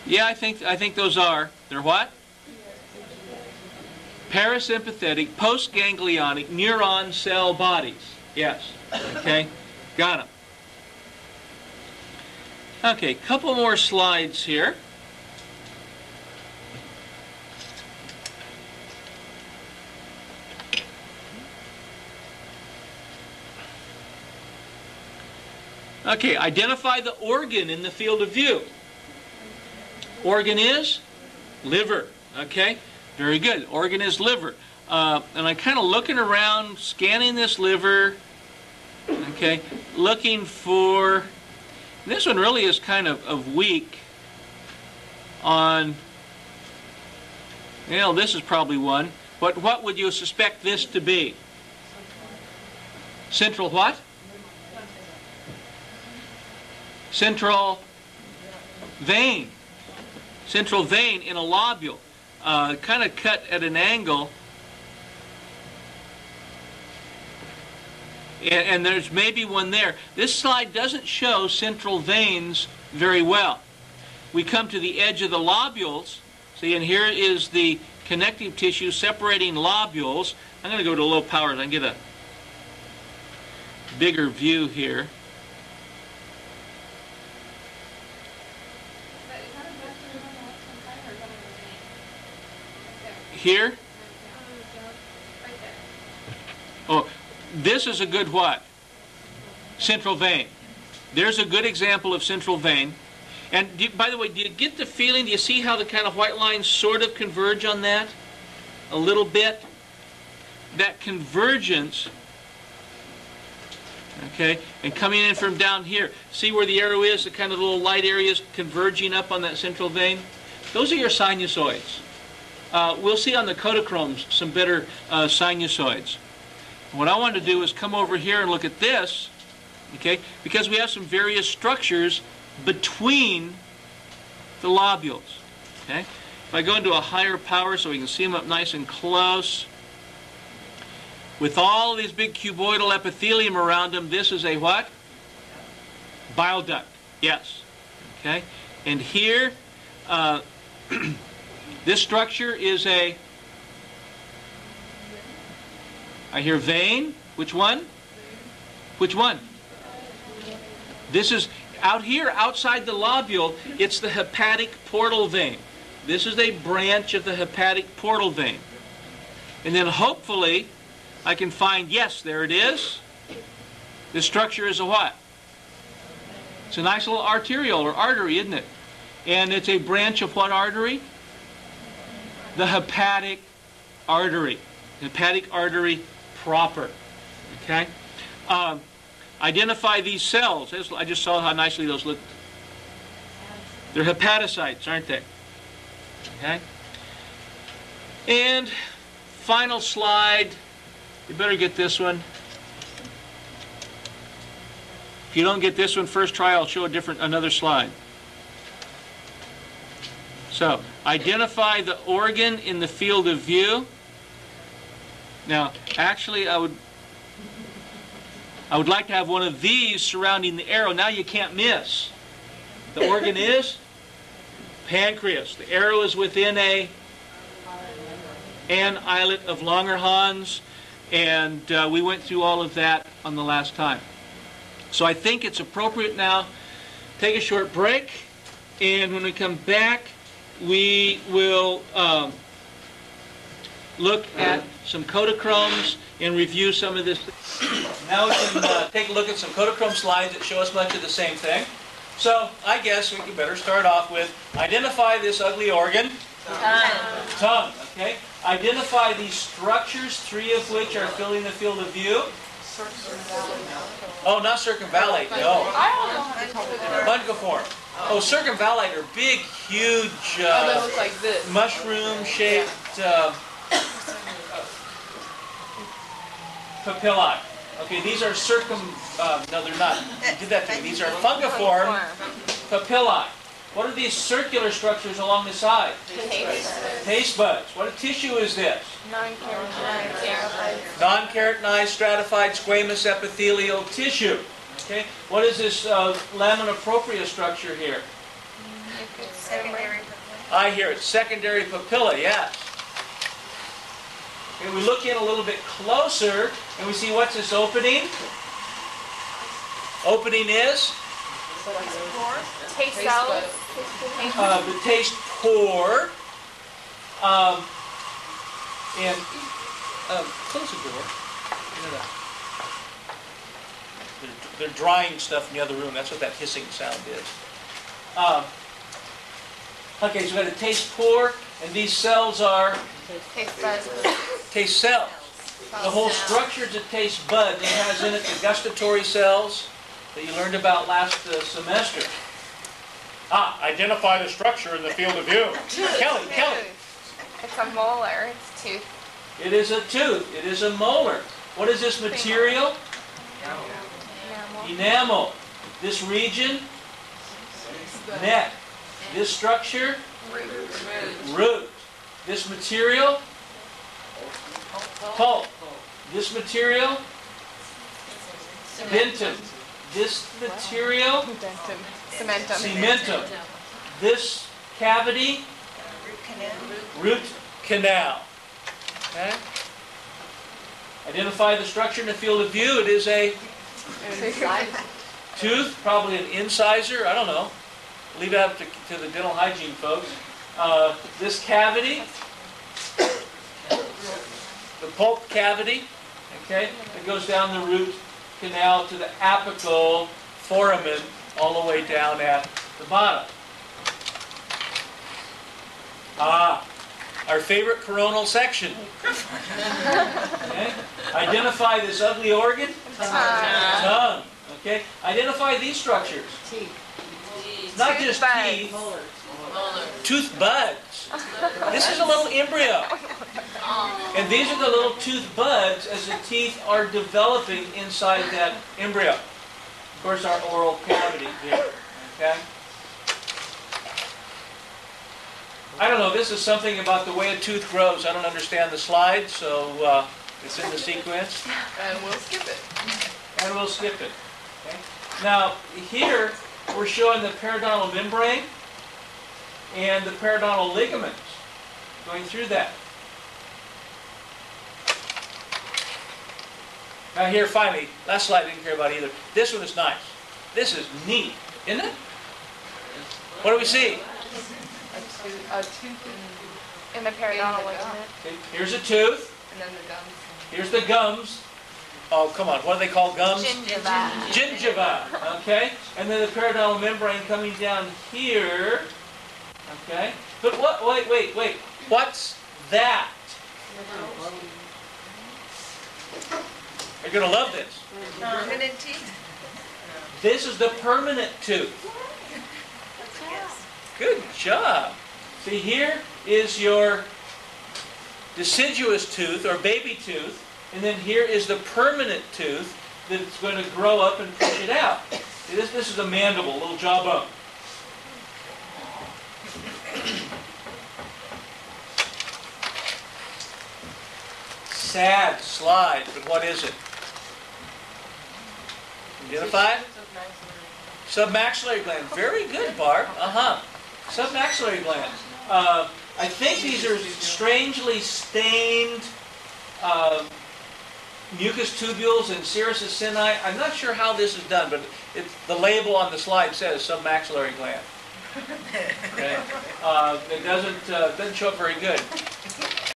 Yeah, I think those are. They're what? Parasympathetic, postganglionic neuron cell bodies. Yes. Okay. Got them. Okay, couple more slides here. Okay, identify the organ in the field of view. Organ is liver. Okay, very good. Organ is liver. And I'm kind of looking around, scanning this liver. Okay, looking for... This one really is kind of weak on... You know, this is probably one. But what would you suspect this to be? Central what? Central vein. Central vein in a lobule. Kind of cut at an angle. And there's maybe one there. This slide doesn't show central veins very well. We come to the edge of the lobules. See, and here is the connective tissue separating lobules. I'm going to go to low power so I can get a bigger view here. Here? Oh, this is a good what? Central vein. There's a good example of central vein. And by the way, do you get the feeling, do you see how the kind of white lines sort of converge on that? A little bit? That convergence, okay, and coming in from down here. See where the arrow is, the kind of little light areas converging up on that central vein? Those are your sinusoids. We'll see on the Kodachromes some better sinusoids. What I want to do is come over here and look at this, okay, because we have some various structures between the lobules. Okay? If I go into a higher power so we can see them up nice and close, with all of these big cuboidal epithelium around them, this is a what? Bile duct. Yes. Okay? And here, this structure is a, I hear vein. Which one? Which one? This is, out here, outside the lobule, it's the hepatic portal vein. This is a branch of the hepatic portal vein. And then hopefully, I can find, yes, there it is. This structure is a what? It's a nice little arteriole or artery, isn't it? And it's a branch of what artery? The hepatic artery. Hepatic artery proper. Okay? Identify these cells. I just saw how nicely those look. They're hepatocytes, aren't they? Okay? And final slide. You better get this one. If you don't get this one first try, I'll show another slide. So, identify the organ in the field of view. Now, actually, I would like to have one of these surrounding the arrow. Now you can't miss. The organ is pancreas. The arrow is within an islet of Langerhans, and we went through all of that on the last time. So I think it's appropriate now. Take a short break, and when we come back, we will look at some Kodachromes and review some of this. Now we can take a look at some Kodachrome slides that show us much of the same thing. So I guess we can better start off with identify this ugly organ. Tongue. Okay. Identify these structures, 3 of which are filling the field of view. Oh, not circumvallate. No. Fungiform. Oh, circumvallate are big, huge, they look like this. mushroom-shaped papillae. Okay, these are no, they're not. You did that to me. These are fungiform papillae. What are these circular structures along the side? Taste buds. What tissue is this? Non-keratinized, stratified, squamous epithelial tissue. Okay. What is this lamina propria structure here? Secondary. I hear it. Secondary papilla, yes. Okay, we look in a little bit closer and we see what's this opening? Opening is? Taste cells. The taste pore. And close the door. No. They're drying stuff in the other room. That's what that hissing sound is. Okay, so we've got a taste pore, and these cells are Taste buds. taste cells. The whole structure is a taste bud. It has in it the gustatory cells that you learned about last semester. Identify the structure in the field of view. Kelly. It's a molar. It's tooth. It is a tooth. It is a molar. What is this material? Enamel. This region? Neck. This structure? Root. This material? Pulp. This material? Dentin. This material? Cementum. This cavity? Root canal. Okay? Identify the structure in the field of view. It is a tooth, probably an incisor. I don't know. Leave it up to the dental hygiene folks. This cavity, the pulp cavity, okay, that goes down the root canal to the apical foramen all the way down at the bottom. Our favorite coronal section. Okay. Identify this ugly organ. Tongue. Okay. Identify these structures. Not just teeth. Tooth buds. This is a little embryo. And these are the little tooth buds as the teeth are developing inside that embryo. Of course, our oral cavity here. Okay. I don't know, this is something about the way a tooth grows. I don't understand the slide, so it's in the sequence. And we'll skip it. And we'll skip it. Okay. Now, here we're showing the periodontal membrane and the periodontal ligaments going through that. Now here, finally, last slide I didn't care about either. This one is nice. This is neat, isn't it? What do we see? A tooth In the periodontal ligament. Okay, here's a tooth. and then the gums. Here's the gums. Oh, come on. What are they called? Gums? Gingiva. Gingiva. Okay? And then the periodontal membrane coming down here. Okay? But what? Wait. What's that? You're going to love this. Permanent teeth? This is the permanent tooth. Good job. See, here is your deciduous tooth or baby tooth, and then here is the permanent tooth that's going to grow up and push it out. See, this is a mandible, a little jawbone. Sad slide, but what is it? Identify it? Submaxillary gland. Very good, Barb. Submaxillary gland. I think these are strangely stained mucus tubules and serous acini. I'm not sure how this is done, but the label on the slide says submaxillary gland. Okay. It doesn't show up very good.